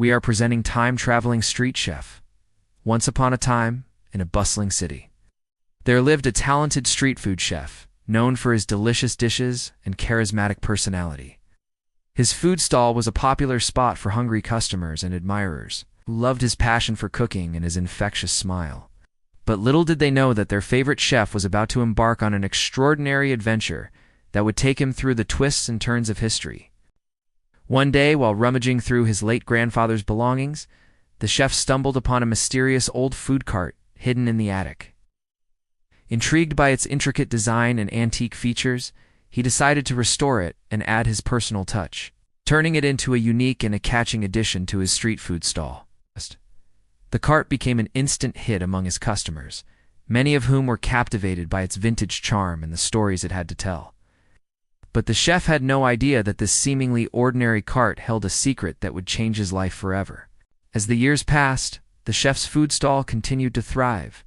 we are presenting time-traveling street chef. Once upon a time, in a bustling city, there lived a talented street food chef, known for his delicious dishes and charismatic personality. His food stall was a popular spot for hungry customers and admirers, who loved his passion for cooking and his infectious smile. But little did they know that their favorite chef was about to embark on an extraordinary adventure that would take him through the twists and turns of history. One day, while rummaging through his late grandfather's belongings, the chef stumbled upon a mysterious old food cart hidden in the attic. Intrigued by its intricate design and antique features, he decided to restore it and add his personal touch, turning it into a unique and a catching addition to his street food stall. The cart became an instant hit among his customers, many of whom were captivated by its vintage charm and the stories it had to tell. But the chef had no idea that this seemingly ordinary cart held a secret that would change his life forever. As the years passed, the chef's food stall continued to thrive,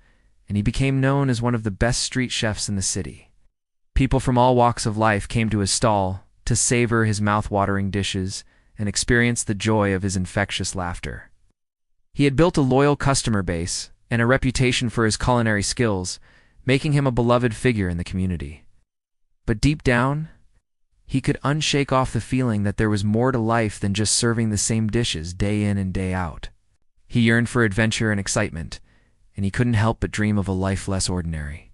and he became known as one of the best street chefs in the city. People from all walks of life came to his stall to savor his mouth-watering dishes and experience the joy of his infectious laughter. He had built a loyal customer base and a reputation for his culinary skills, making him a beloved figure in the community. But deep down, he could unshake off the feeling that there was more to life than just serving the same dishes day in and day out. He yearned for adventure and excitement, and he couldn't help but dream of a life less ordinary.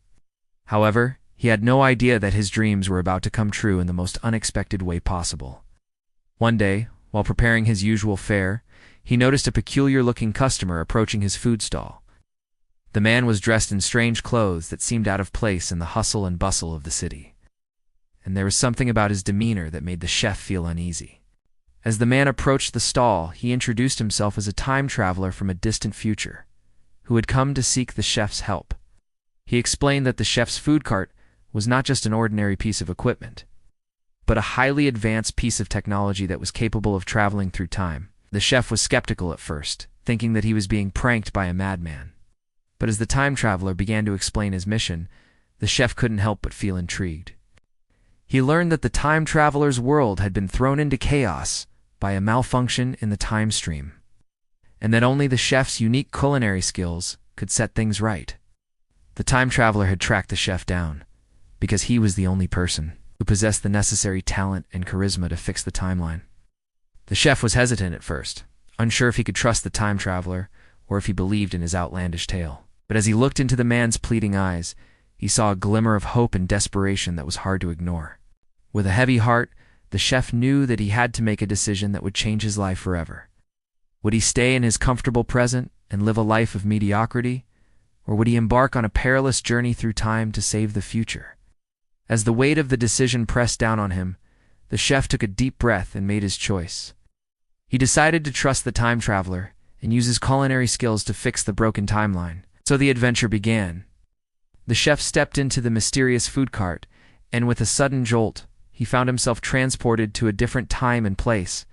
However, he had no idea that his dreams were about to come true in the most unexpected way possible. One day, while preparing his usual fare, he noticed a peculiar-looking customer approaching his food stall. The man was dressed in strange clothes that seemed out of place in the hustle and bustle of the city, and there was something about his demeanor that made the chef feel uneasy. As the man approached the stall, he introduced himself as a time traveler from a distant future, who had come to seek the chef's help. He explained that the chef's food cart was not just an ordinary piece of equipment, but a highly advanced piece of technology that was capable of traveling through time. The chef was skeptical at first, thinking that he was being pranked by a madman. But as the time traveler began to explain his mission, the chef couldn't help but feel intrigued. He learned that the time traveler's world had been thrown into chaos by a malfunction in the time stream, and that only the chef's unique culinary skills could set things right. The time traveler had tracked the chef down, because he was the only person who possessed the necessary talent and charisma to fix the timeline. The chef was hesitant at first, unsure if he could trust the time traveler or if he believed in his outlandish tale. But as he looked into the man's pleading eyes, he saw a glimmer of hope and desperation that was hard to ignore. With a heavy heart, the chef knew that he had to make a decision that would change his life forever. Would he stay in his comfortable present and live a life of mediocrity, or would he embark on a perilous journey through time to save the future? As the weight of the decision pressed down on him, the chef took a deep breath and made his choice. He decided to trust the time traveler and use his culinary skills to fix the broken timeline. So the adventure began. The chef stepped into the mysterious food cart, and with a sudden jolt, he found himself transported to a different time and place.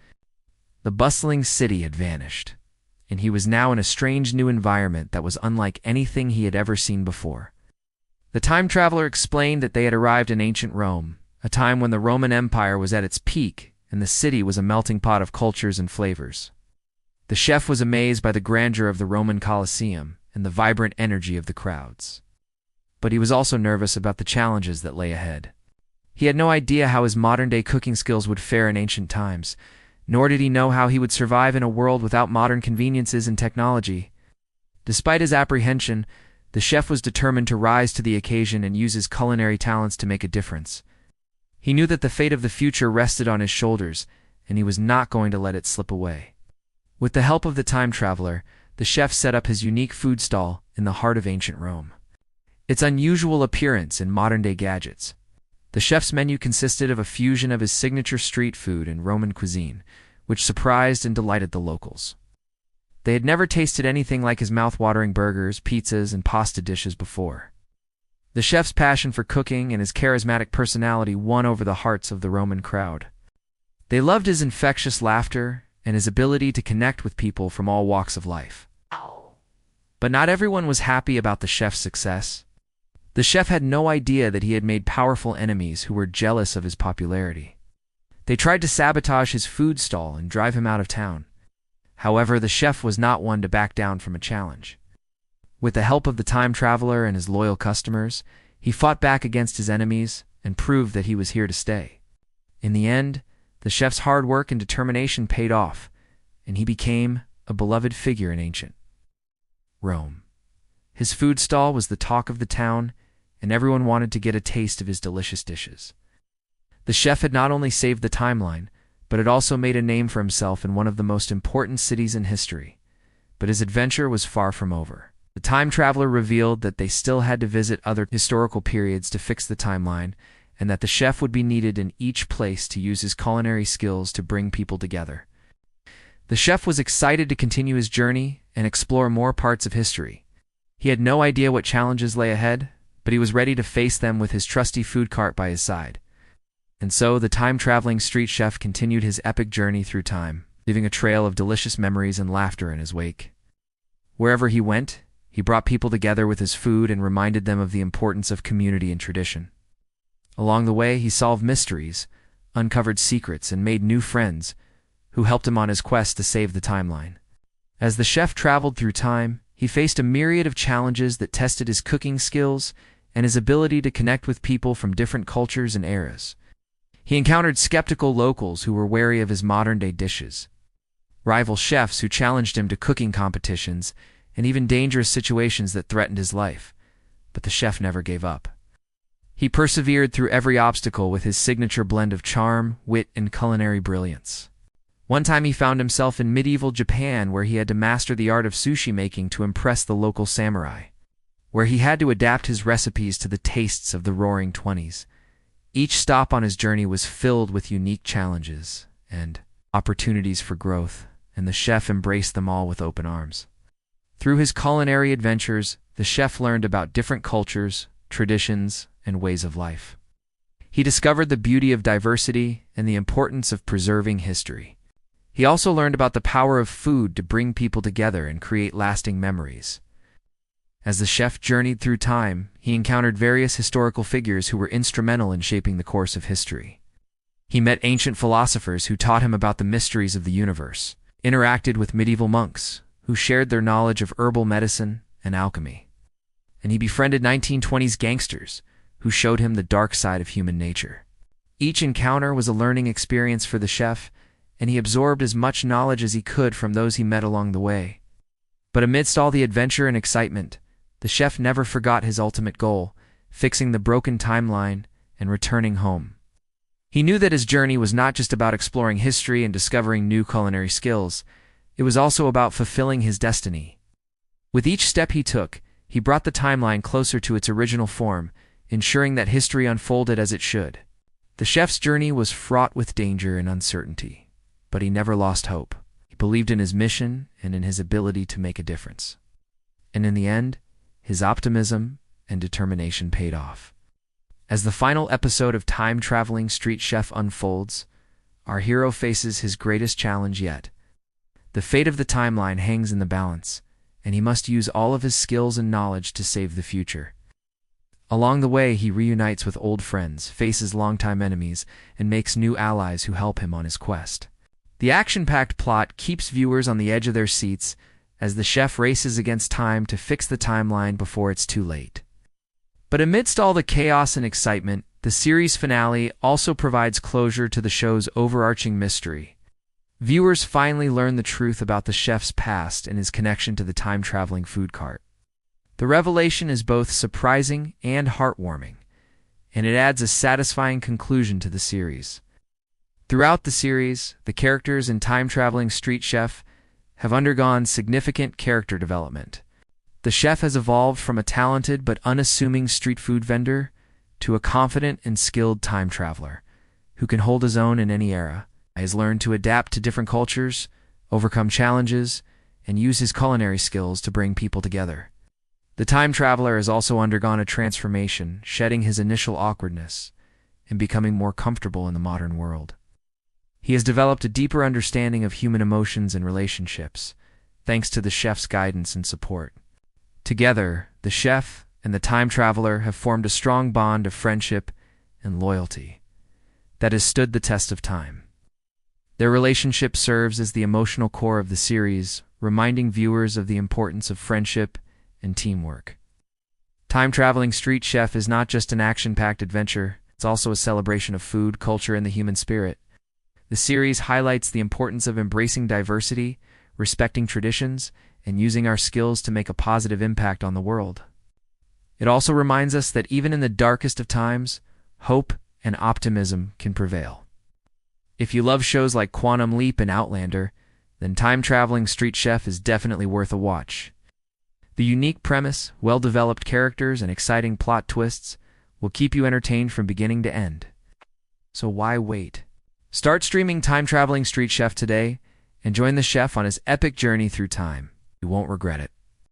The bustling city had vanished, and he was now in a strange new environment that was unlike anything he had ever seen before. The time traveler explained that they had arrived in ancient Rome, a time when the Roman Empire was at its peak and the city was a melting pot of cultures and flavors. The chef was amazed by the grandeur of the Roman Colosseum and the vibrant energy of the crowds. But he was also nervous about the challenges that lay ahead. He had no idea how his modern-day cooking skills would fare in ancient times, nor did he know how he would survive in a world without modern conveniences and technology. Despite his apprehension, the chef was determined to rise to the occasion and use his culinary talents to make a difference. He knew that the fate of the future rested on his shoulders, and he was not going to let it slip away. With the help of the time traveler, the chef set up his unique food stall in the heart of ancient Rome. Its unusual appearance and modern-day gadgets. The chef's menu consisted of a fusion of his signature street food and Roman cuisine, which surprised and delighted the locals. They had never tasted anything like his mouth-watering burgers, pizzas, and pasta dishes before. The chef's passion for cooking and his charismatic personality won over the hearts of the Roman crowd. They loved his infectious laughter and his ability to connect with people from all walks of life. But not everyone was happy about the chef's success. The chef had no idea that he had made powerful enemies who were jealous of his popularity. They tried to sabotage his food stall and drive him out of town. However, the chef was not one to back down from a challenge. With the help of the time traveler and his loyal customers, he fought back against his enemies and proved that he was here to stay. In the end, the chef's hard work and determination paid off, and he became a beloved figure in ancient Rome. His food stall was the talk of the town, and everyone wanted to get a taste of his delicious dishes. The chef had not only saved the timeline, but had also made a name for himself in one of the most important cities in history. But his adventure was far from over. The time traveler revealed that they still had to visit other historical periods to fix the timeline, and that the chef would be needed in each place to use his culinary skills to bring people together. The chef was excited to continue his journey and explore more parts of history. He had no idea what challenges lay ahead, but he was ready to face them with his trusty food cart by his side. And so the time-traveling street chef continued his epic journey through time, leaving a trail of delicious memories and laughter in his wake. Wherever he went, he brought people together with his food and reminded them of the importance of community and tradition. Along the way, he solved mysteries, uncovered secrets, and made new friends who helped him on his quest to save the timeline. As the chef traveled through time, he faced a myriad of challenges that tested his cooking skills and his ability to connect with people from different cultures and eras. He encountered skeptical locals who were wary of his modern-day dishes, rival chefs who challenged him to cooking competitions, and even dangerous situations that threatened his life. But the chef never gave up. He persevered through every obstacle with his signature blend of charm, wit, and culinary brilliance. One time he found himself in medieval Japan, where he had to master the art of sushi making to impress the local samurai, where he had to adapt his recipes to the tastes of the Roaring Twenties. Each stop on his journey was filled with unique challenges and opportunities for growth, and the chef embraced them all with open arms. Through his culinary adventures, the chef learned about different cultures, traditions, and ways of life. He discovered the beauty of diversity and the importance of preserving history. He also learned about the power of food to bring people together and create lasting memories. As the chef journeyed through time, he encountered various historical figures who were instrumental in shaping the course of history. He met ancient philosophers who taught him about the mysteries of the universe, interacted with medieval monks who shared their knowledge of herbal medicine and alchemy, and he befriended 1920s gangsters who showed him the dark side of human nature. Each encounter was a learning experience for the chef, and he absorbed as much knowledge as he could from those he met along the way. But amidst all the adventure and excitement, the chef never forgot his ultimate goal, fixing the broken timeline and returning home. He knew that his journey was not just about exploring history and discovering new culinary skills. It was also about fulfilling his destiny. With each step he took, he brought the timeline closer to its original form, ensuring that history unfolded as it should. The chef's journey was fraught with danger and uncertainty, but he never lost hope. He believed in his mission and in his ability to make a difference. And in the end, his optimism and determination paid off. As the final episode of Time-Traveling Street Chef unfolds, our hero faces his greatest challenge yet. The fate of the timeline hangs in the balance, and he must use all of his skills and knowledge to save the future. Along the way, he reunites with old friends, faces longtime enemies, and makes new allies who help him on his quest. The action-packed plot keeps viewers on the edge of their seats as the chef races against time to fix the timeline before it's too late. But amidst all the chaos and excitement, the series finale also provides closure to the show's overarching mystery. Viewers finally learn the truth about the chef's past and his connection to the time-traveling food cart. The revelation is both surprising and heartwarming, and it adds a satisfying conclusion to the series. Throughout the series, the characters in Time-Traveling Street Chef have undergone significant character development. The chef has evolved from a talented but unassuming street food vendor to a confident and skilled time traveler who can hold his own in any era. He has learned to adapt to different cultures, overcome challenges, and use his culinary skills to bring people together. The time traveler has also undergone a transformation, shedding his initial awkwardness and becoming more comfortable in the modern world. He has developed a deeper understanding of human emotions and relationships, thanks to the chef's guidance and support. Together, the chef and the time traveler have formed a strong bond of friendship and loyalty that has stood the test of time. Their relationship serves as the emotional core of the series, reminding viewers of the importance of friendship and teamwork. Time-traveling street chef is not just an action-packed adventure, it's also a celebration of food, culture, and the human spirit. The series highlights the importance of embracing diversity, respecting traditions, and using our skills to make a positive impact on the world. It also reminds us that even in the darkest of times, hope and optimism can prevail. If you love shows like Quantum Leap and Outlander, then Time-Traveling Street Chef is definitely worth a watch. The unique premise, well-developed characters, and exciting plot twists will keep you entertained from beginning to end. So why wait? Start streaming Time-Traveling Street Chef today and join the chef on his epic journey through time. You won't regret it.